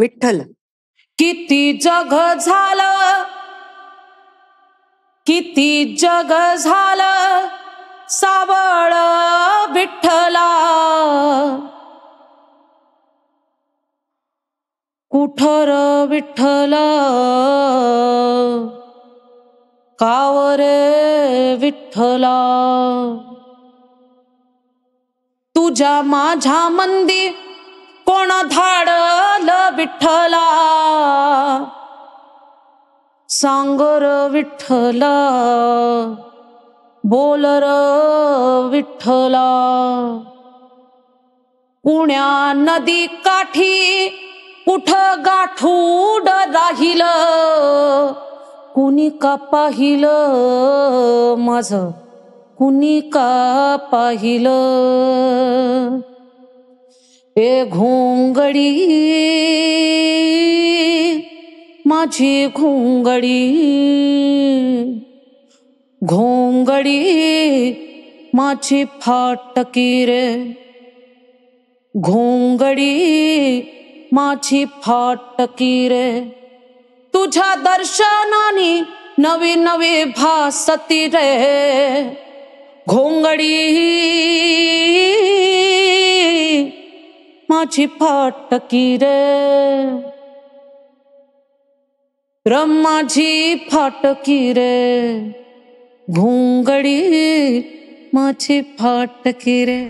विठ्ठल. किती जग झालं, किती जग झालं सावळ विठ्ठला, कुठं र विठ्ठला कावरे विठ्ठला. तुझ्या माझ्या मंदी कोण धाडलं विठ्ठला, सांग र विठ्ठला बोल र विठ्ठला. पुण्या नदी काठी कुठं गाठूड राहिलं, कुणी का पाहिलं माझं, कुणी का पाहिलं. ए घोंगडी माझी घोंगडी, घोंगडी माझी फाटकी रे, घोंगडी माझी फाटकी रे. तुझ्या दर्शनाने नवी नवी भासती रे, घोंगडी माझी फाटकी रे, माझी फाटकी रे, घोंगडी माझी फाटकी रे.